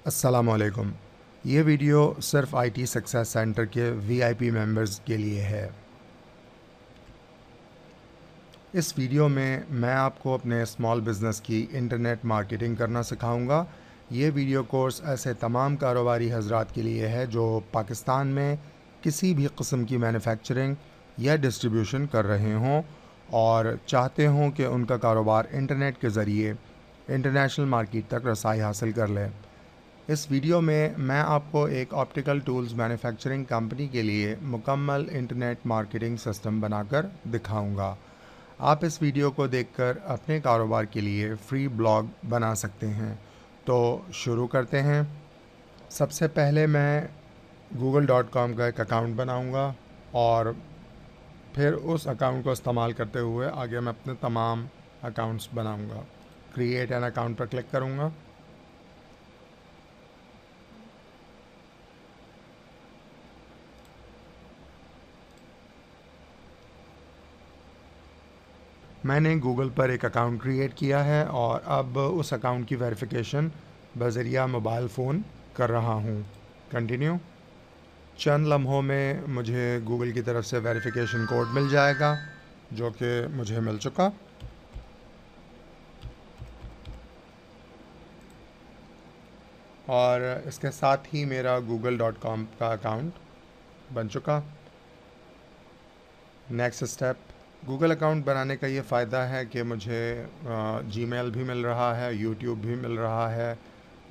अस्सलामुअलैकुम। ये वीडियो सिर्फ आईटी सक्सेस सेंटर के वीआईपी मेंबर्स के लिए है। इस वीडियो में मैं आपको अपने स्मॉल बिज़नेस की इंटरनेट मार्केटिंग करना सिखाऊंगा। ये वीडियो कोर्स ऐसे तमाम कारोबारी हजरात के लिए है जो पाकिस्तान में किसी भी किस्म की मैन्युफैक्चरिंग या डिस्ट्रीब्यूशन कर रहे हों और चाहते हों कि उनका कारोबार इंटरनेट के ज़रिए इंटरनेशनल मार्केट तक रसाई हासिल कर ले। इस वीडियो में मैं आपको एक ऑप्टिकल टूल्स मैन्युफैक्चरिंग कंपनी के लिए मुकम्मल इंटरनेट मार्केटिंग सिस्टम बनाकर दिखाऊंगा। आप इस वीडियो को देखकर अपने कारोबार के लिए फ्री ब्लॉग बना सकते हैं। तो शुरू करते हैं। सबसे पहले मैं google.com का एक अकाउंट बनाऊंगा और फिर उस अकाउंट को इस्तेमाल करते हुए आगे मैं अपने तमाम अकाउंट्स बनाऊंगा। क्रिएट एन अकाउंट पर क्लिक करूंगा। मैंने गूगल पर एक अकाउंट क्रिएट किया है और अब उस अकाउंट की वेरिफिकेशन बज़रिया मोबाइल फ़ोन कर रहा हूँ। कंटिन्यू। चंद लम्हों में मुझे गूगल की तरफ से वेरिफिकेशन कोड मिल जाएगा जो कि मुझे मिल चुका। और इसके साथ ही मेरा google.com का अकाउंट बन चुका। नेक्स्ट स्टेप, गूगल अकाउंट बनाने का ये फ़ायदा है कि मुझे जीमेल भी मिल रहा है, यूट्यूब भी मिल रहा है,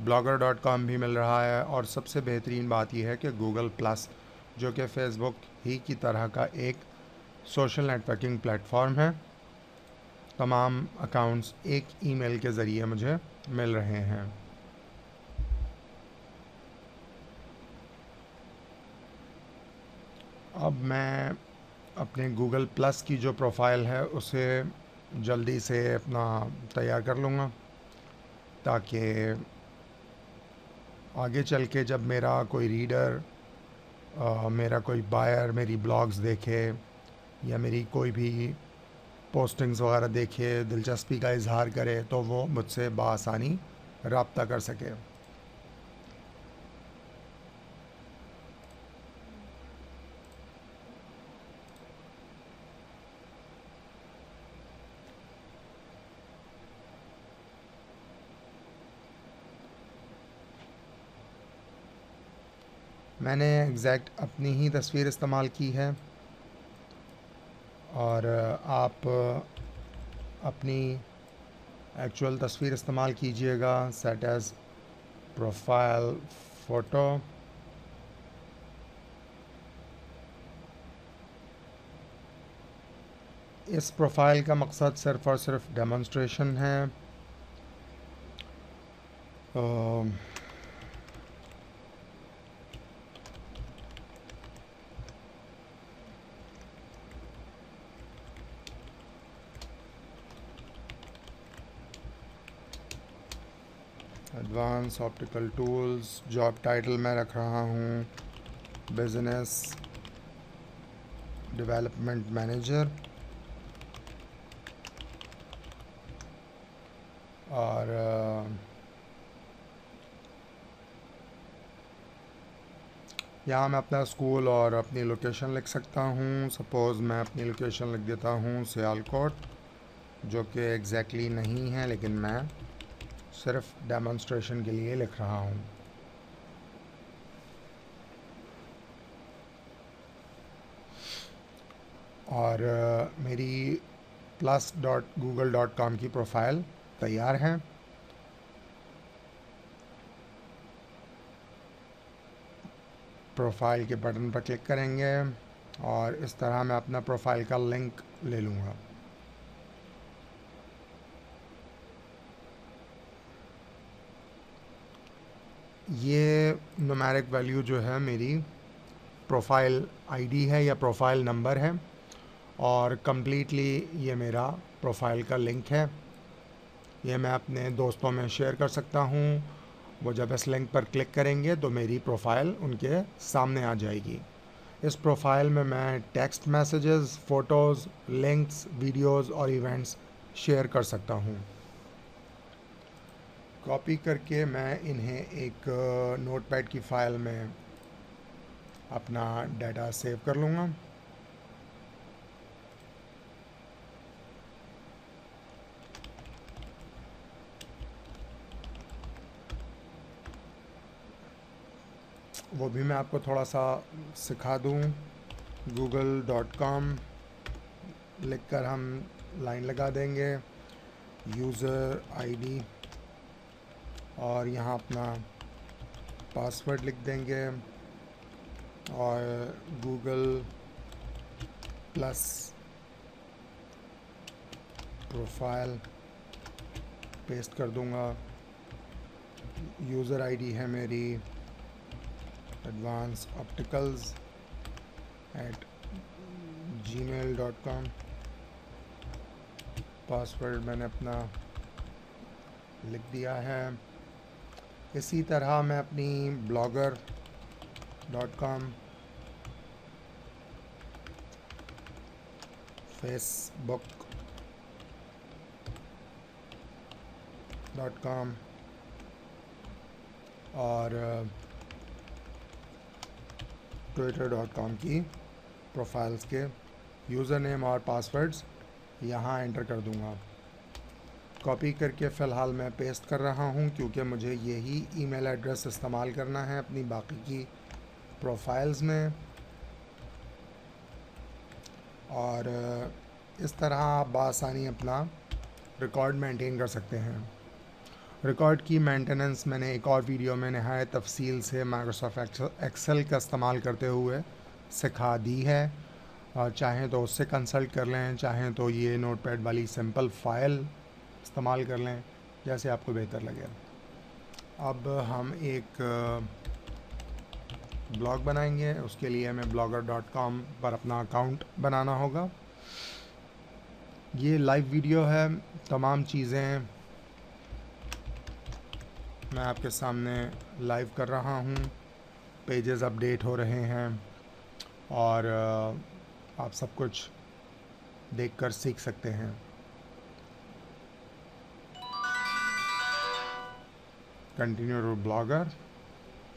blogger.com भी मिल रहा है और सबसे बेहतरीन बात यह है कि गूगल प्लस जो कि फ़ेसबुक ही की तरह का एक सोशल नेटवर्किंग प्लेटफॉर्म है, तमाम अकाउंट्स एक ईमेल के ज़रिए मुझे मिल रहे हैं। अब मैं अपने गूगल प्लस की जो प्रोफाइल है उसे जल्दी से अपना तैयार कर लूँगा ताकि आगे चल के जब मेरा कोई रीडर, मेरा कोई बायर मेरी ब्लॉग्स देखे या मेरी कोई भी पोस्टिंग्स वगैरह देखे, दिलचस्पी का इजहार करे तो वो मुझसे बआसानी रब्ता कर सके। मैंने एग्जैक्ट अपनी ही तस्वीर इस्तेमाल की है और आप अपनी एक्चुअल तस्वीर इस्तेमाल कीजिएगा। Set as profile photo. इस प्रोफाइल का मकसद सिर्फ़ और सिर्फ डेमोन्स्ट्रेशन है। Advance optical tools, job title मैं रख रहा हूँ बिज़नेस डेवलपमेंट मैनेजर और यहाँ मैं अपना स्कूल और अपनी लोकेशन लिख सकता हूँ। सपोज़ मैं अपनी लोकेशन लिख देता हूँ सियालकोट, जो कि एग्जैक्टली नहीं है लेकिन मैं सिर्फ डेमोन्स्ट्रेशन के लिए लिख रहा हूँ। और मेरी plus.google.com की प्रोफाइल तैयार है। प्रोफाइल के बटन पर क्लिक करेंगे और इस तरह मैं अपना प्रोफाइल का लिंक ले लूँगा। ये न्यूमेरिक वैल्यू जो है मेरी प्रोफाइल आईडी है या प्रोफाइल नंबर है और कम्प्लीटली ये मेरा प्रोफाइल का लिंक है। ये मैं अपने दोस्तों में शेयर कर सकता हूँ। वो जब इस लिंक पर क्लिक करेंगे तो मेरी प्रोफाइल उनके सामने आ जाएगी। इस प्रोफाइल में मैं text messages, photos, links, videos और इवेंट्स शेयर कर सकता हूँ। कॉपी करके मैं इन्हें एक नोटपैड की फ़ाइल में अपना डाटा सेव कर लूँगा। वो भी मैं आपको थोड़ा सा सिखा दूँ। google.com लिख कर हम लाइन लगा देंगे, यूज़र आईडी, और यहाँ अपना पासवर्ड लिख देंगे और गूगल प्लस प्रोफाइल पेस्ट कर दूँगा। यूज़र आईडी है मेरी advancedopticals@gmail.com। पासवर्ड मैंने अपना लिख दिया है। इसी तरह मैं अपनी blogger.com, facebook.com और twitter.com की प्रोफाइल्स के यूज़र नेम और पासवर्ड्स यहाँ एंटर कर दूँगा। कॉपी करके फ़िलहाल मैं पेस्ट कर रहा हूँ क्योंकि मुझे यही ईमेल एड्रेस इस्तेमाल करना है अपनी बाकी की प्रोफाइल्स में। और इस तरह आप बआसानी अपना रिकॉर्ड मेंटेन कर सकते हैं। रिकॉर्ड की मेंटेनेंस मैंने एक और वीडियो में नहायत तफसील से माइक्रोसॉफ्ट एक्सेल का इस्तेमाल करते हुए सिखा दी है, और चाहें तो उससे कंसल्ट कर लें, चाहें तो ये नोटपैड वाली सिंपल फ़ाइल इस्तेमाल कर लें, जैसे आपको बेहतर लगे। अब हम एक ब्लॉग बनाएंगे। उसके लिए हमें blogger.com पर अपना अकाउंट बनाना होगा। ये लाइव वीडियो है, तमाम चीज़ें मैं आपके सामने लाइव कर रहा हूँ। पेजेस अपडेट हो रहे हैं और आप सब कुछ देखकर सीख सकते हैं। Continue to Blogger,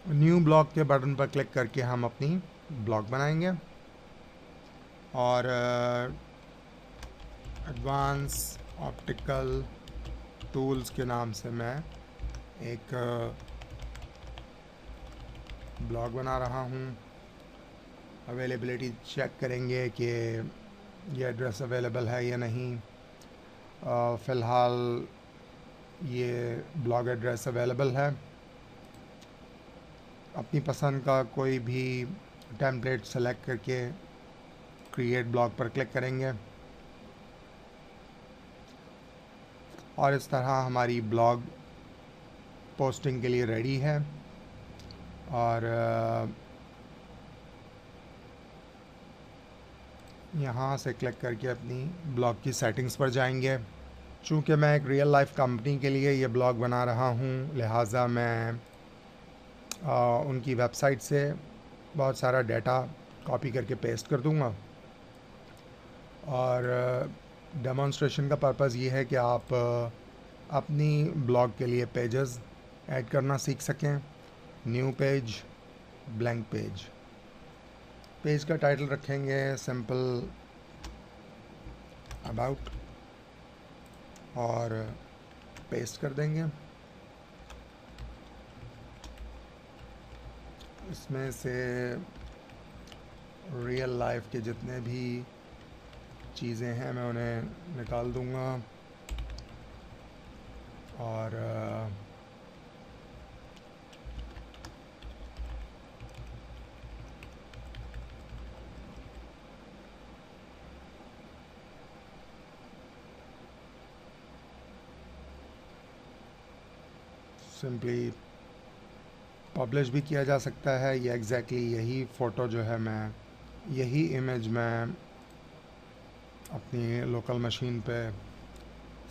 new blog के बटन पर क्लिक करके हम अपनी ब्लॉग बनाएंगे और एडवांस ऑप्टिकल टूल्स के नाम से मैं एक ब्लॉग बना रहा हूँ। अवेलेबिलिटी चेक करेंगे कि ये एड्रेस अवेलेबल है या नहीं। फ़िलहाल ये ब्लॉग एड्रेस अवेलेबल है। अपनी पसंद का कोई भी टेम्पलेट सेलेक्ट करके क्रिएट ब्लॉग पर क्लिक करेंगे और इस तरह हमारी ब्लॉग पोस्टिंग के लिए रेडी है। और यहाँ से क्लिक करके अपनी ब्लॉग की सेटिंग्स पर जाएंगे। चूँकि मैं एक रियल लाइफ कंपनी के लिए ये ब्लॉग बना रहा हूँ, लिहाजा मैं उनकी वेबसाइट से बहुत सारा डाटा कॉपी करके पेस्ट कर दूँगा। और डेमोन्स्ट्रेशन का पर्पज़ ये है कि आप अपनी ब्लॉग के लिए पेजेस ऐड करना सीख सकें। New page, blank page. Page का टाइटल रखेंगे सिंपल अबाउट और पेस्ट कर देंगे। इसमें से रियल लाइफ के जितने भी चीज़ें हैं मैं उन्हें निकाल दूंगा और सिंपली पब्लिश भी किया जा सकता है। ये एग्जैक्टली यही फ़ोटो जो है, मैं यही इमेज मैं अपनी लोकल मशीन पे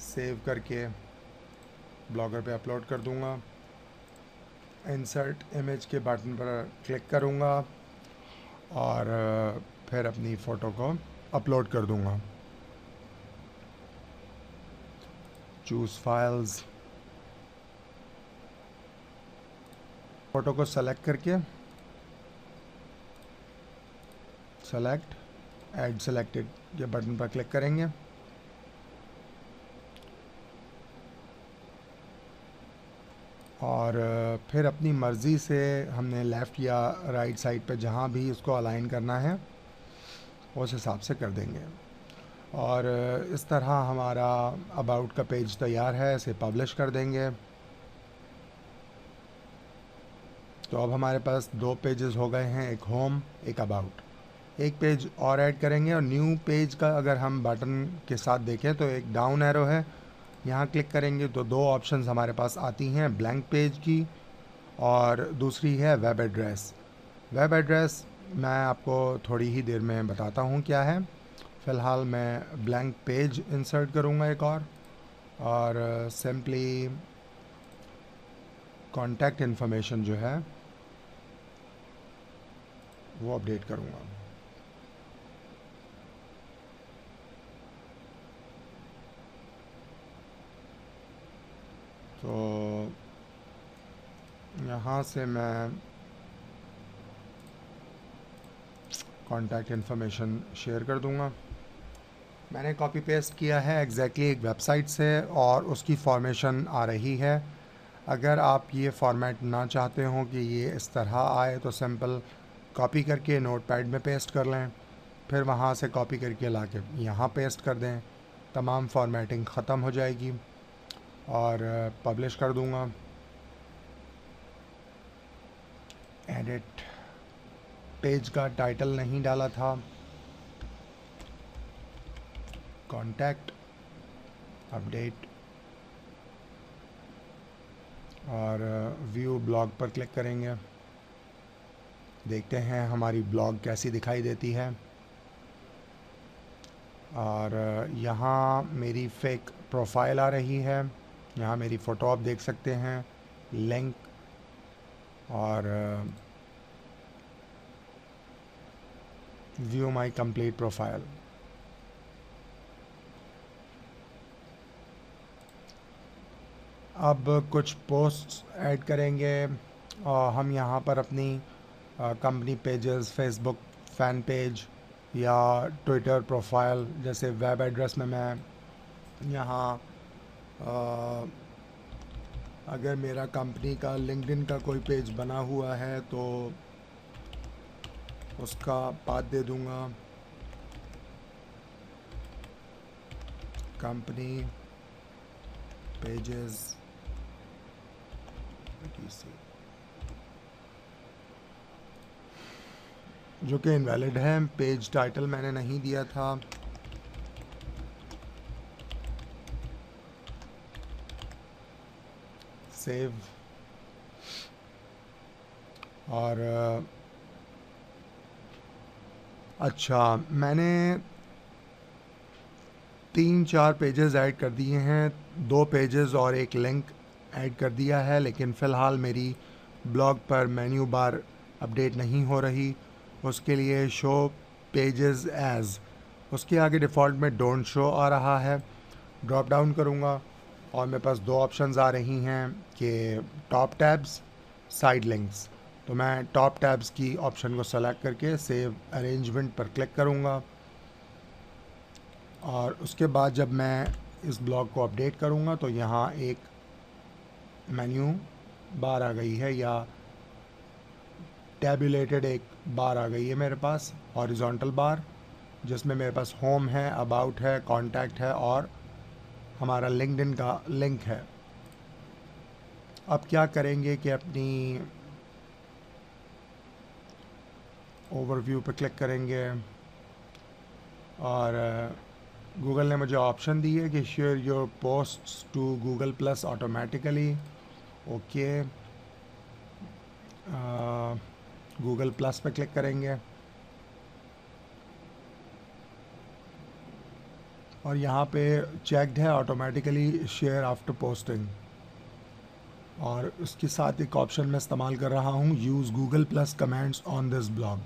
सेव करके ब्लॉगर पे अपलोड कर दूंगा। इंसर्ट इमेज के बटन पर क्लिक करूंगा और फिर अपनी फ़ोटो को अपलोड कर दूंगा। चूज़ फाइल्स, फ़ोटो को सेलेक्ट करके सेलेक्ट ऐड सेलेक्टेड ये बटन पर क्लिक करेंगे। और फिर अपनी मर्ज़ी से हमने लेफ़्ट या राइट साइड पे जहाँ भी इसको अलाइन करना है उस हिसाब से कर देंगे। और इस तरह हमारा अबाउट का पेज तैयार है, इसे पब्लिश कर देंगे। तो अब हमारे पास दो पेजेस हो गए हैं, एक होम एक अबाउट। एक पेज और ऐड करेंगे और न्यू पेज का अगर हम बटन के साथ देखें तो एक डाउन एरो है, यहाँ क्लिक करेंगे तो दो ऑप्शंस हमारे पास आती हैं, ब्लैंक पेज की और दूसरी है वेब एड्रेस। वेब एड्रेस मैं आपको थोड़ी ही देर में बताता हूँ क्या है। फ़िलहाल मैं ब्लैंक पेज इंसर्ट करूँगा एक और सिंपली कॉन्टैक्ट इन्फॉर्मेशन जो है वो अपडेट करूँगा। तो यहाँ से मैं कॉन्टैक्ट इन्फॉर्मेशन शेयर कर दूँगा। मैंने कॉपी पेस्ट किया है एग्जैक्टली एक वेबसाइट से और उसकी फॉर्मेशन आ रही है। अगर आप ये फॉर्मेट ना चाहते हो कि ये इस तरह आए तो सिंपल कॉपी करके नोटपैड में पेस्ट कर लें, फिर वहाँ से कॉपी करके ला के यहाँ पेस्ट कर दें, तमाम फॉर्मेटिंग ख़त्म हो जाएगी और पब्लिश कर दूँगा। एडिट, पेज का टाइटल नहीं डाला था, कॉन्टैक्ट, अपडेट और व्यू ब्लॉग पर क्लिक करेंगे। देखते हैं हमारी ब्लॉग कैसी दिखाई देती है। और यहाँ मेरी फेक प्रोफाइल आ रही है, यहाँ मेरी फ़ोटो आप देख सकते हैं, लिंक और व्यू माई कंप्लीट प्रोफाइल। अब कुछ पोस्ट्स ऐड करेंगे और हम यहाँ पर अपनी company pages, Facebook fan page या ट्विटर प्रोफाइल, जैसे वेब एड्रेस में मैं यहाँ अगर मेरा कंपनी का लिंक्डइन का कोई पेज बना हुआ है तो उसका पाथ दे दूँगा, कंपनी पेजेस जो कि इनवैलिड है। पेज टाइटल मैंने नहीं दिया था। सेव और अच्छा, मैंने 3-4 पेजेस ऐड कर दिए हैं, 2 पेजेस और एक लिंक ऐड कर दिया है, लेकिन फ़िलहाल मेरी ब्लॉग पर मेन्यू बार अपडेट नहीं हो रही। उसके लिए शो पेजेस एज़, उसके आगे डिफ़ॉल्ट में डोंट शो आ रहा है। ड्रॉप डाउन करूँगा और मेरे पास दो ऑप्शंस आ रही हैं कि टॉप टैब्स, साइड लिंक्स। तो मैं टॉप टैब्स की ऑप्शन को सेलेक्ट करके सेव अरेंजमेंट पर क्लिक करूँगा और उसके बाद जब मैं इस ब्लॉग को अपडेट करूँगा तो यहाँ एक मेन्यू बार आ गई है या टैबुलेटेड एक बार आ गई है मेरे पास, हॉरिजॉन्टल बार, जिसमें मेरे पास होम है, अबाउट है, कॉन्टैक्ट है और हमारा लिंक्डइन का लिंक है। अब क्या करेंगे कि अपनी ओवरव्यू पर क्लिक करेंगे और गूगल ने मुझे ऑप्शन दी है कि share your posts to Google Plus automatically. Okay, Google Plus पे क्लिक करेंगे और यहाँ पे चेक्ड है ऑटोमेटिकली शेयर आफ्टर पोस्टिंग। और उसके साथ एक ऑप्शन मैं इस्तेमाल कर रहा हूँ, use Google plus comments on this blog.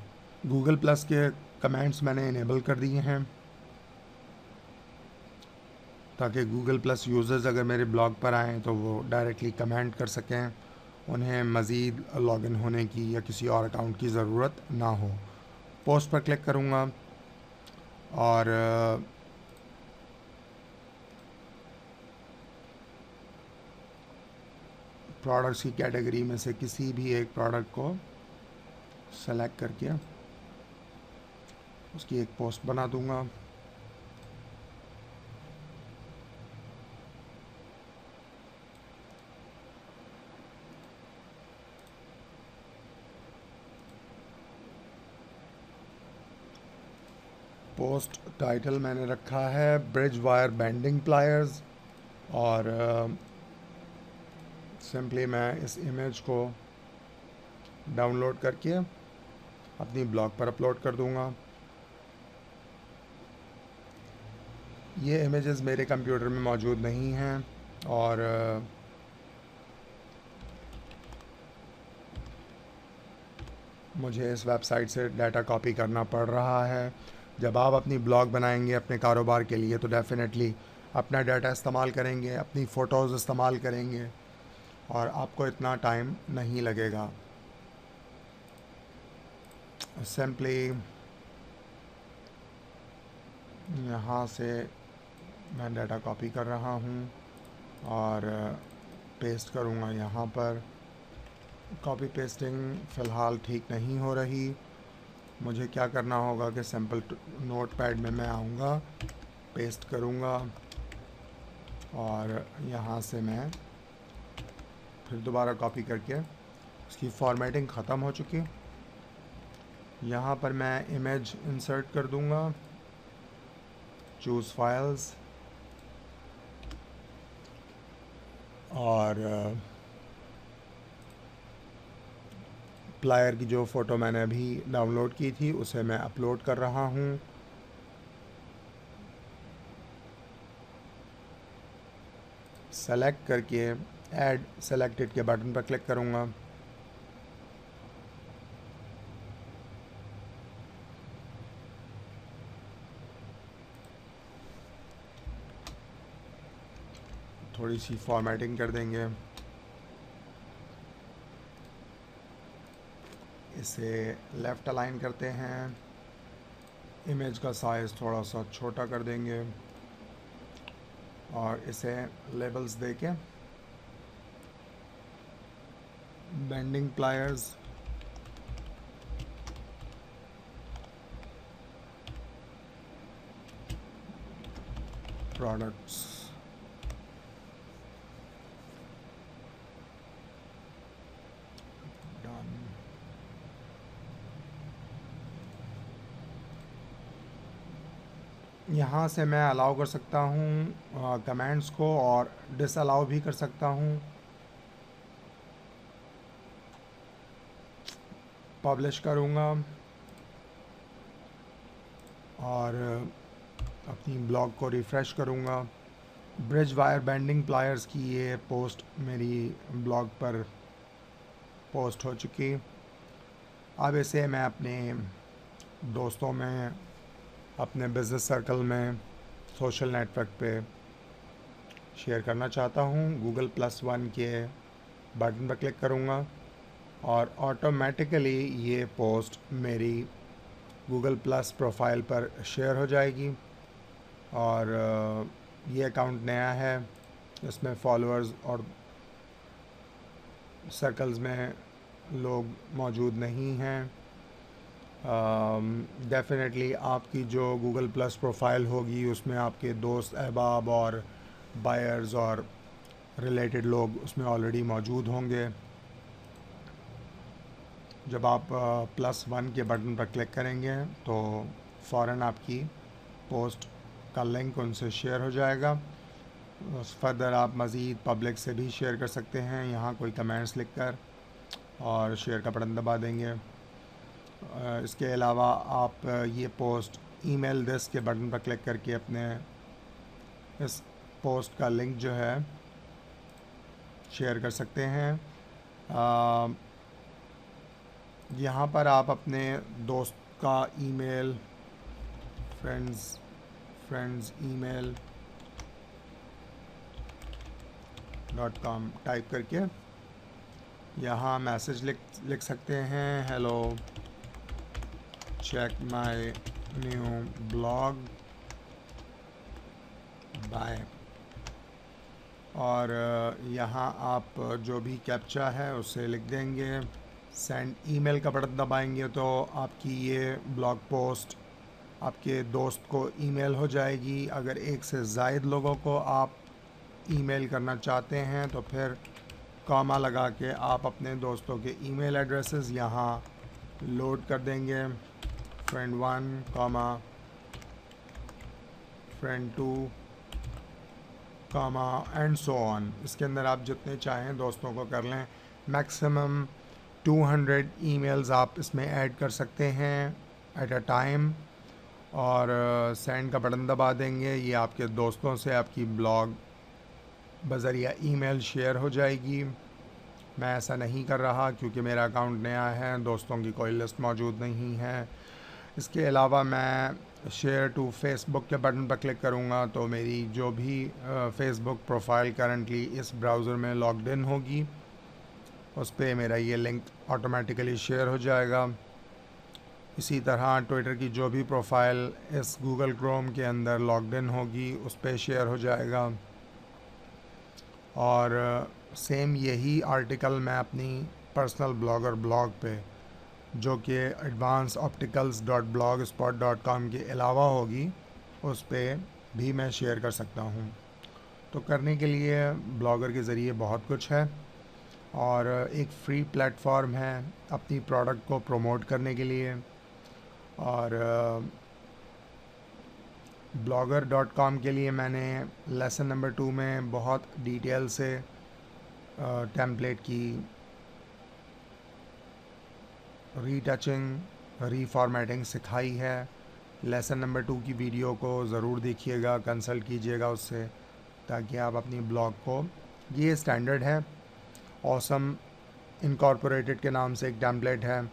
Google plus के कमेंट्स मैंने इनेबल कर दिए हैं ताकि गूगल प्लस यूज़र्स अगर मेरे ब्लॉग पर आएँ तो वो डायरेक्टली कमेंट कर सकें उन्हें मज़ीद लॉगिन होने की या किसी और अकाउंट की ज़रूरत ना हो। पोस्ट पर क्लिक करूँगा और प्रोडक्ट्स की कैटेगरी में से किसी भी एक प्रोडक्ट को सेलेक्ट करके उसकी एक पोस्ट बना दूँगा। पोस्ट टाइटल मैंने रखा है ब्रिज वायर बेंडिंग प्लायर्स और सिंपली मैं इस इमेज को डाउनलोड करके अपनी ब्लॉग पर अपलोड कर दूंगा। ये इमेजेस मेरे कंप्यूटर में मौजूद नहीं हैं और मुझे इस वेबसाइट से डाटा कॉपी करना पड़ रहा है। जब आप अपनी ब्लॉग बनाएंगे अपने कारोबार के लिए तो डेफ़िनेटली अपना डाटा इस्तेमाल करेंगे, अपनी फ़ोटोज़ इस्तेमाल करेंगे और आपको इतना टाइम नहीं लगेगा। सिंपली यहाँ से मैं डाटा कॉपी कर रहा हूँ और पेस्ट करूँगा यहाँ पर। कॉपी पेस्टिंग फ़िलहाल ठीक नहीं हो रही। मुझे क्या करना होगा कि सिंपल नोटपैड में मैं आऊँगा, पेस्ट करूँगा और यहाँ से मैं फिर दोबारा कॉपी करके उसकी फॉर्मेटिंग ख़त्म हो चुकी। यहाँ पर मैं इमेज इंसर्ट कर दूँगा, चूज़ फाइल्स और प्लायर की जो फ़ोटो मैंने अभी डाउनलोड की थी उसे मैं अपलोड कर रहा हूँ। सेलेक्ट करके ऐड सेलेक्टेड के बटन पर क्लिक करूँगा। थोड़ी सी फॉर्मेटिंग कर देंगे, इसे लेफ़्ट अलाइन करते हैं, इमेज का साइज़ थोड़ा सा छोटा कर देंगे और इसे लेबल्स देके बेंडिंग प्लायर्स प्रोडक्ट्स यहाँ से मैं अलाउ कर सकता हूँ कमेंट्स को और डिसअलाउ भी कर सकता हूँ। पब्लिश करूँगा और अपनी ब्लॉग को रिफ़्रेश करूँगा। ब्रिज वायर बेंडिंग प्लायर्स की ये पोस्ट मेरी ब्लॉग पर पोस्ट हो चुकी। अब इसे मैं अपने दोस्तों में, अपने बिज़नेस सर्कल में, सोशल नेटवर्क पे शेयर करना चाहता हूँ। Google+1 के बटन पर क्लिक करूँगा और ऑटोमेटिकली ये पोस्ट मेरी Google+ प्रोफाइल पर शेयर हो जाएगी और ये अकाउंट नया है, इसमें फॉलोअर्स और सर्कल्स में लोग मौजूद नहीं हैं। डेफ़िनेटली आपकी जो Google+ प्रोफाइल होगी उसमें आपके दोस्त, अहबाब और बायर्स और रिलेटेड लोग उसमें ऑलरेडी मौजूद होंगे। जब आप +1 के बटन पर क्लिक करेंगे तो फ़ौरन आपकी पोस्ट का लिंक उनसे शेयर हो जाएगा। फर्दर आप मज़ीद पब्लिक से भी शेयर कर सकते हैं, यहाँ कोई कमेंट्स लिखकर और शेयर का बटन दबा देंगे। इसके अलावा आप ये पोस्ट ईमेल दिस के बटन पर क्लिक करके अपने इस पोस्ट का लिंक जो है शेयर कर सकते हैं। यहाँ पर आप अपने दोस्त का email, friends email .com type करके यहाँ मैसेज लिख सकते हैं, hello check my new blog bye. और यहाँ आप जो भी कैप्चा है उसे लिख देंगे, सेंड ईमेल का बटन दबाएंगे तो आपकी ये ब्लॉग पोस्ट आपके दोस्त को ईमेल हो जाएगी। अगर एक से ज़ायद लोगों को आप ईमेल करना चाहते हैं तो फिर कॉमा लगा के आप अपने दोस्तों के ईमेल एड्रेसेस यहाँ लोड कर देंगे, friend 1 comma friend 2 comma and so on. इसके अंदर आप जितने चाहें दोस्तों को कर लें। मैक्सिमम 200 ईमेल्स आप इसमें ऐड कर सकते हैं एट अ टाइम, और सेंड का बटन दबा देंगे। ये आपके दोस्तों से आपकी ब्लॉग बज़रिया ईमेल शेयर हो जाएगी। मैं ऐसा नहीं कर रहा क्योंकि मेरा अकाउंट नया है, दोस्तों की कोई लिस्ट मौजूद नहीं है। इसके अलावा मैं शेयर टू फेसबुक के बटन पर क्लिक करूँगा तो मेरी जो भी फेसबुक प्रोफाइल करंटली इस ब्राउज़र में लॉग्ड इन होगी उस पर मेरा ये लिंक ऑटोमेटिकली शेयर हो जाएगा। इसी तरह ट्विटर की जो भी प्रोफाइल इस गूगल क्रोम के अंदर लॉग्ड इन होगी उस पर शेयर हो जाएगा। और सेम यही आर्टिकल मैं अपनी पर्सनल ब्लॉगर ब्लॉग पे, जो कि advancedopticals.blogspot.com के अलावा होगी, उस पर भी मैं शेयर कर सकता हूँ। तो करने के लिए ब्लॉगर के ज़रिए बहुत कुछ है, और एक फ्री प्लेटफॉर्म है अपनी प्रोडक्ट को प्रमोट करने के लिए। और blogger.com के लिए मैंने लेसन नंबर 2 में बहुत डिटेल से टेम्पलेट की रीटचिंग, रीफॉर्मेटिंग सिखाई है। लेसन नंबर 2 की वीडियो को ज़रूर देखिएगा, कंसल्ट कीजिएगा उससे, ताकि आप अपनी ब्लॉग को, ये स्टैंडर्ड है, ऑसम इनकॉर्पोरेटेड के नाम से एक टेम्पलेट है।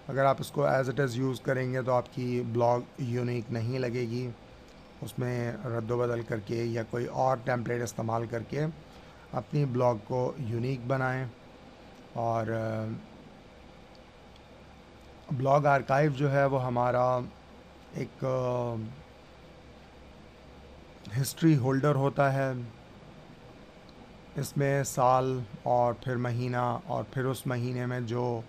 अगर आप इसको एज इट इज़ यूज़ करेंगे तो आपकी ब्लॉग यूनिक नहीं लगेगी। उसमें रद्द-बदल करके या कोई और टेम्पलेट इस्तेमाल करके अपनी ब्लॉग को यूनिक बनाएं। और ब्लॉग आर्काइव जो है वो हमारा एक हिस्ट्री होल्डर होता है। इसमें साल और फिर महीना और फिर उस महीने में जो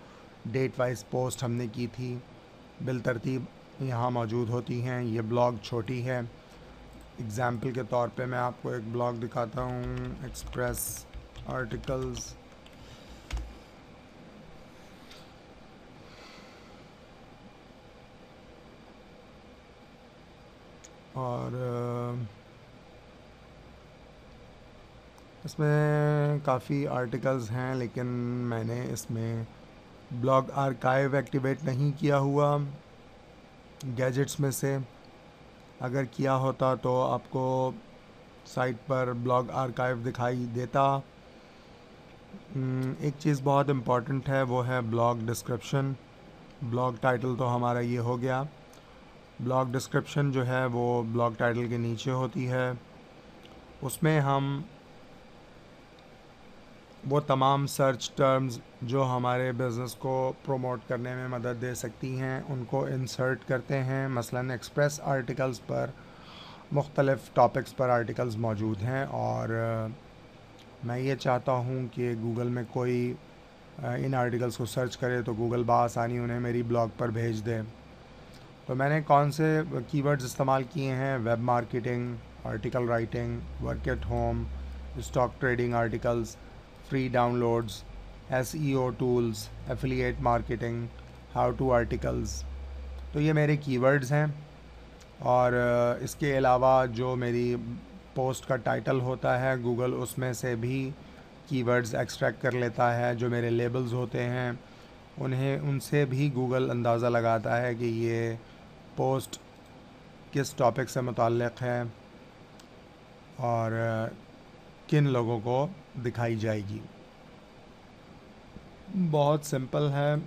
डेट वाइज पोस्ट हमने की थी बिलतरतीब यहाँ मौजूद होती हैं। ये ब्लॉग छोटी है। एग्ज़ाम्पल के तौर पे मैं आपको एक ब्लॉग दिखाता हूँ, एक्सप्रेस आर्टिकल्स। और इसमें काफ़ी आर्टिकल्स हैं, लेकिन मैंने इसमें ब्लॉग आर्काइव एक्टिवेट नहीं किया हुआ गैजेट्स में से। अगर किया होता तो आपको साइट पर ब्लॉग आर्काइव दिखाई देता। एक चीज़ बहुत इम्पॉर्टेंट है, वो है ब्लॉग डिस्क्रिप्शन। ब्लॉग टाइटल तो हमारा ये हो गया। ब्लॉग डिस्क्रिप्शन जो है वो ब्लॉग टाइटल के नीचे होती है। उसमें हम वो तमाम सर्च टर्म्स जो हमारे बिज़नेस को प्रमोट करने में मदद दे सकती हैं उनको इंसर्ट करते हैं। मसलन एक्सप्रेस आर्टिकल्स पर मुख्तलिफ़ टॉपिक्स पर आर्टिकल्स मौजूद हैं, और मैं ये चाहता हूँ कि गूगल में कोई इन आर्टिकल्स को सर्च करे तो गूगल बासानी उन्हें मेरी ब्लॉग पर भेज दे। तो मैंने कौन से कीवर्ड्स इस्तेमाल किए हैं? Web marketing, article writing, work at home, stock trading articles, free downloads, SEO tools, affiliate marketing, how to articles. तो ये मेरे कीवर्ड्स हैं। और इसके अलावा जो मेरी पोस्ट का टाइटल होता है गूगल उसमें से भी कीवर्ड्स एक्सट्रैक्ट कर लेता है। जो मेरे लेबल्स होते हैं उनसे भी गूगल अंदाज़ा लगाता है कि ये पोस्ट किस टॉपिक से मुताल्लिक़ है और किन लोगों को दिखाई जाएगी। बहुत सिंपल है।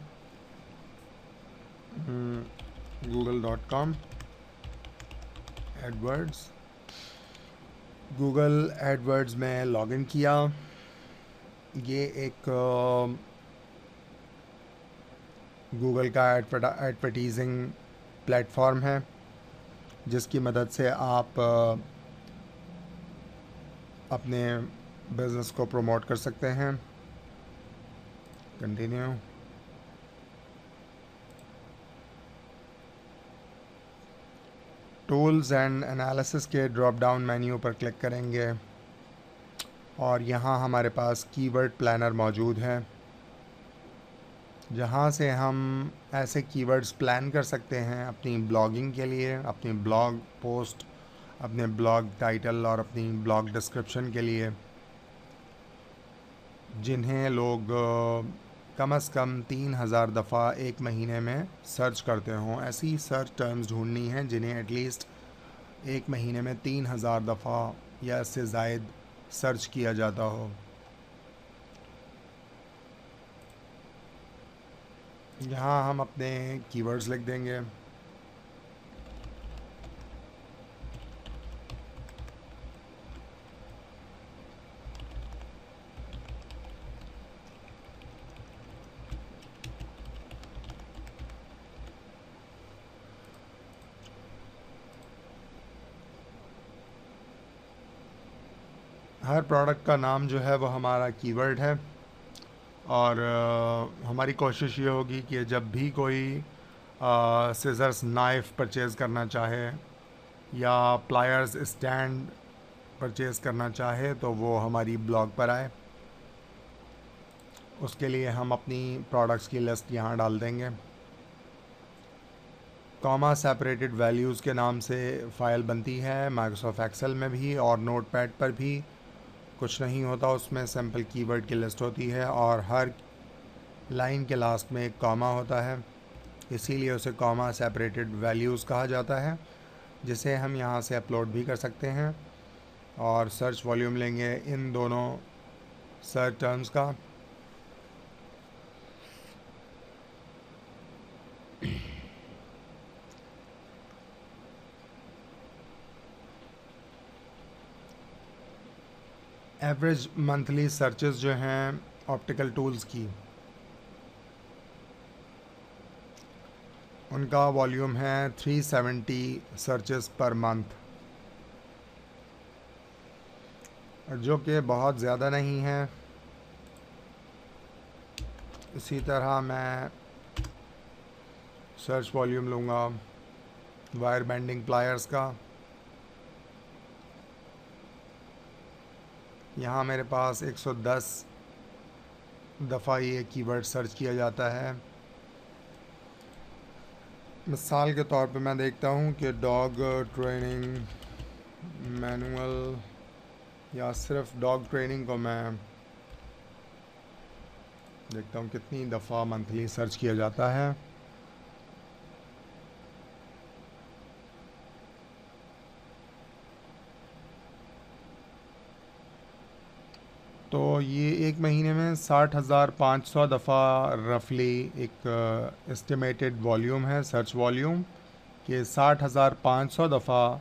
google.com एडवर्ड्स, गूगल एडवर्ड्स में लॉगिन किया। ये एक गूगल का एडवर्टीजिंग प्लेटफॉर्म है जिसकी मदद से आप अपने बिज़नेस को प्रमोट कर सकते हैं। कंटिन्यू। टूल्स एंड एनालिसिस के ड्रॉप डाउन मेन्यू पर क्लिक करेंगे और यहाँ हमारे पास कीवर्ड प्लानर मौजूद है जहाँ से हम ऐसे कीवर्ड्स प्लान कर सकते हैं अपनी ब्लॉगिंग के लिए, अपनी ब्लॉग पोस्ट, अपने ब्लॉग टाइटल और अपनी ब्लॉग डिस्क्रिप्शन के लिए, जिन्हें लोग कम से कम 3000 दफ़ा एक महीने में सर्च करते हों। ऐसी सर्च टर्म्स ढूंढनी हैं जिन्हें एटलीस्ट एक महीने में 3000 दफ़ा या इससे ज़ायद सर्च किया जाता हो। यहाँ हम अपने कीवर्ड्स लिख देंगे। हर प्रोडक्ट का नाम जो है वो हमारा कीवर्ड है और हमारी कोशिश ये होगी कि जब भी कोई सिज़र्स नाइफ़ परचेज़ करना चाहे या प्लायर्स स्टैंड परचेज़ करना चाहे तो वो हमारी ब्लॉग पर आए। उसके लिए हम अपनी प्रोडक्ट्स की लिस्ट यहाँ डाल देंगे। कॉमा सेपरेटेड वैल्यूज़ के नाम से फ़ाइल बनती है माइक्रोसॉफ्ट एक्सेल में भी और नोटपैड पर भी। कुछ नहीं होता उसमें, सिंपल कीवर्ड की लिस्ट होती है और हर लाइन के लास्ट में एक कॉमा होता है, इसीलिए उसे कॉमा सेपरेटेड वैल्यूज़ कहा जाता है, जिसे हम यहाँ से अपलोड भी कर सकते हैं। और सर्च वॉल्यूम लेंगे इन दोनों सर्च टर्म्स का। एवरेज मंथली सर्चेस जो हैं ऑप्टिकल टूल्स की, उनका वॉल्यूम है 370 सर्चेस पर मंथ, जो कि बहुत ज़्यादा नहीं है। इसी तरह मैं सर्च वॉल्यूम लूँगा वायर बेंडिंग प्लायर्स का। यहाँ मेरे पास 110 दफ़ा ये कीवर्ड सर्च किया जाता है। मिसाल के तौर पे मैं देखता हूँ कि डॉग ट्रेनिंग मैनुअल या सिर्फ डॉग ट्रेनिंग को मैं देखता हूँ कितनी दफ़ा मंथली सर्च किया जाता है। तो ये एक महीने में 60,500 दफ़ा रफली एक एस्टिमेटेड वॉल्यूम है, सर्च वॉल्यूम, कि 60,500 दफ़ा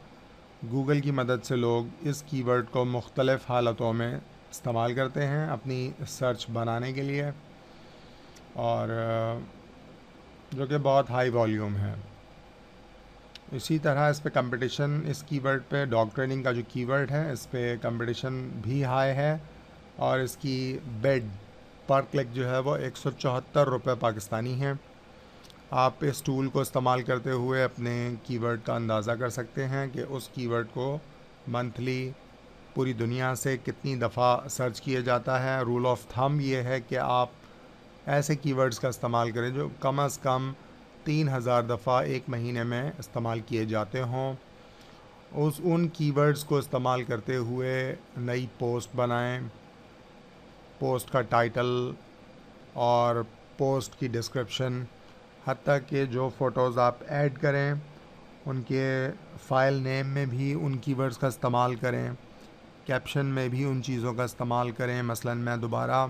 गूगल की मदद से लोग इस कीवर्ड को मुख्तलिफ़ हालतों में इस्तेमाल करते हैं अपनी सर्च बनाने के लिए, और जो कि बहुत हाई वॉल्यूम है। इसी तरह इस पे कंपटीशन, इस कीवर्ड पे डॉग ट्रेनिंग का जो कीवर्ड है इस पे कंपटीशन भी हाई है और इसकी बेड पर क्लिक जो है वो 174 रुपये पाकिस्तानी है। आप इस टूल को इस्तेमाल करते हुए अपने कीवर्ड का अंदाज़ा कर सकते हैं कि उस कीवर्ड को मंथली पूरी दुनिया से कितनी दफ़ा सर्च किया जाता है। रूल ऑफ थंब ये है कि आप ऐसे कीवर्ड्स का इस्तेमाल करें जो कम से कम 3000 दफ़ा एक महीने में इस्तेमाल किए जाते हों। उन कीवर्ड्स को इस्तेमाल करते हुए नई पोस्ट बनाएं, पोस्ट का टाइटल और पोस्ट की डिस्क्रिप्शन, हत्ता कि जो फ़ोटोज़ आप ऐड करें उनके फ़ाइल नेम में भी उन कीवर्ड्स का इस्तेमाल करें, कैप्शन में भी उन चीज़ों का इस्तेमाल करें। मसलन मैं दोबारा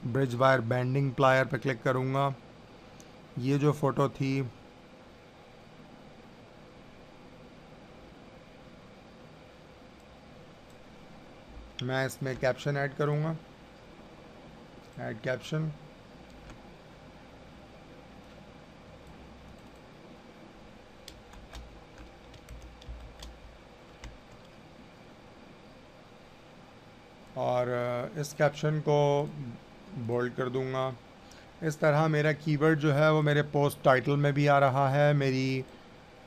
ब्रिज वायर बेंडिंग प्लायर पर क्लिक करूँगा। ये जो फ़ोटो थी मैं इसमें कैप्शन ऐड करूँगा, ऐड कैप्शन। और इस कैप्शन को बोल्ड कर दूंगा। इस तरह मेरा कीवर्ड जो है वो मेरे पोस्ट टाइटल में भी आ रहा है, मेरी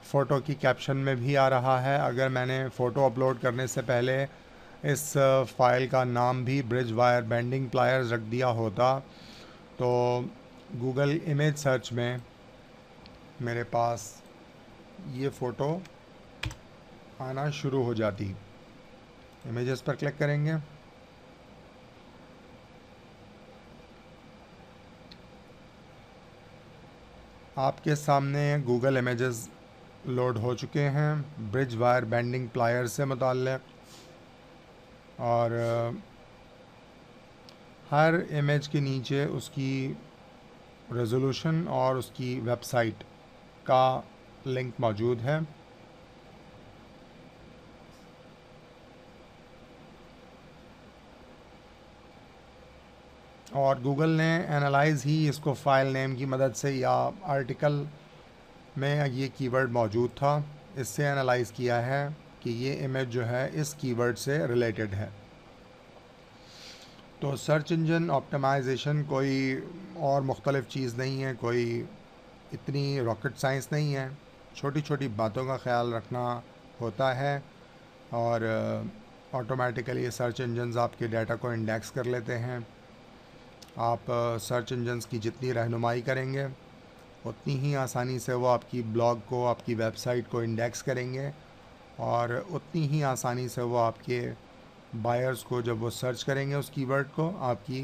फ़ोटो की कैप्शन में भी आ रहा है। अगर मैंने फ़ोटो अपलोड करने से पहले इस फ़ाइल का नाम भी ब्रिज वायर बेंडिंग प्लायर्स रख दिया होता तो गूगल इमेज सर्च में मेरे पास ये फ़ोटो आना शुरू हो जाती। इमेजेस पर क्लिक करेंगे। आपके सामने गूगल इमेजेस लोड हो चुके हैं ब्रिज वायर बेंडिंग प्लायर से मुताल्लिक़, और हर इमेज के नीचे उसकी रेजोल्यूशन और उसकी वेबसाइट का लिंक मौजूद है। और गूगल ने एनालाइज़ ही इसको फ़ाइल नेम की मदद से, या आर्टिकल में ये कीवर्ड मौजूद था, इससे एनालाइज़ किया है कि ये इमेज जो है इस कीवर्ड से रिलेटेड है। तो सर्च इंजन ऑप्टिमाइजेशन कोई और मुख्तलिफ़ चीज़ नहीं है, कोई इतनी रॉकेट साइंस नहीं है। छोटी छोटी बातों का ख्याल रखना होता है और ऑटोमेटिकली सर्च इंजन्स आपके डाटा को इंडेक्स कर लेते हैं। आप सर्च इंजन्स की जितनी रहनुमाई करेंगे उतनी ही आसानी से वो आपकी ब्लॉग को, आपकी वेबसाइट को इंडेक्स करेंगे, और उतनी ही आसानी से वो आपके बायर्स को, जब वो सर्च करेंगे उस कीवर्ड को, आपकी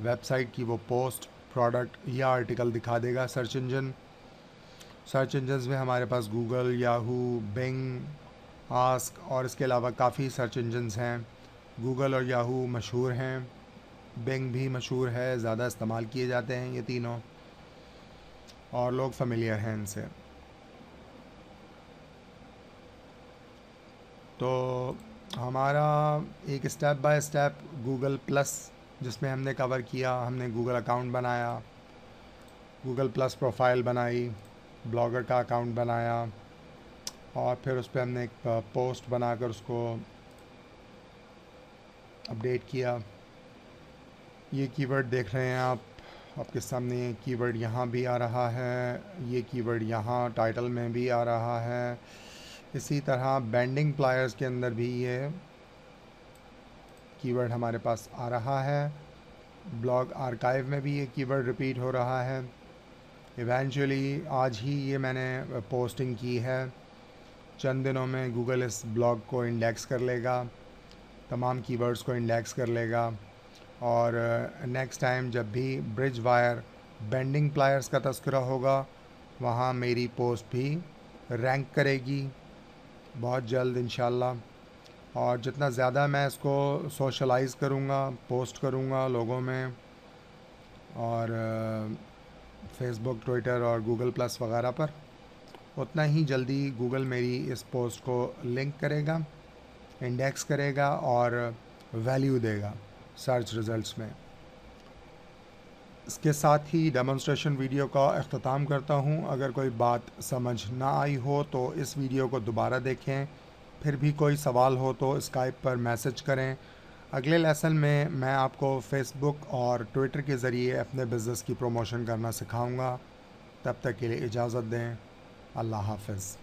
वेबसाइट की वो पोस्ट, प्रोडक्ट या आर्टिकल दिखा देगा सर्च इंजन। सर्च इंजन्स में हमारे पास गूगल, याहू, बिंग, आस्क और इसके अलावा काफ़ी सर्च इंजन्स हैं। गूगल और याहू मशहूर हैं, बिंग भी मशहूर है, ज़्यादा इस्तेमाल किए जाते हैं ये तीनों, और लोग फेमिलियर हैं इनसे। तो हमारा एक step by step Google plus, जिसमें हमने कवर किया, हमने गूगल अकाउंट बनाया, गूगल प्लस प्रोफाइल बनाई, ब्लॉगर का अकाउंट बनाया, और फिर उस पर हमने एक पोस्ट बनाकर उसको अपडेट किया। ये कीवर्ड देख रहे हैं आप, आपके सामने कीवर्ड यहाँ भी आ रहा है, ये कीवर्ड यहाँ टाइटल में भी आ रहा है। इसी तरह बेंडिंग प्लायर्स के अंदर भी ये कीवर्ड हमारे पास आ रहा है। ब्लॉग आर्काइव में भी ये कीवर्ड रिपीट हो रहा है। इवेंचुअली आज ही ये मैंने पोस्टिंग की है, चंद दिनों में गूगल इस ब्लॉग को इंडेक्स कर लेगा, तमाम कीवर्ड्स को इंडेक्स कर लेगा, और नेक्स्ट टाइम जब भी ब्रिज वायर बेंडिंग प्लायर्स का तज़किरा होगा वहाँ मेरी पोस्ट भी रैंक करेगी बहुत जल्द इंशाल्लाह। और जितना ज़्यादा मैं इसको सोशलाइज़ करूँगा, पोस्ट करूँगा लोगों में, और फेसबुक, ट्विटर और गूगल प्लस वगैरह पर, उतना ही जल्दी गूगल मेरी इस पोस्ट को लिंक करेगा, इंडेक्स करेगा और वैल्यू देगा सर्च रिज़ल्ट्स में। इसके साथ ही डेमोन्स्ट्रेशन वीडियो का अख्ताम करता हूँ। अगर कोई बात समझ ना आई हो तो इस वीडियो को दोबारा देखें, फिर भी कोई सवाल हो तो स्काइप पर मैसेज करें। अगले लेसन में मैं आपको फ़ेसबुक और ट्विटर के ज़रिए अपने बिज़नेस की प्रमोशन करना सिखाऊंगा। तब तक के लिए इजाज़त दें। अल्लाह हाफ़िज़।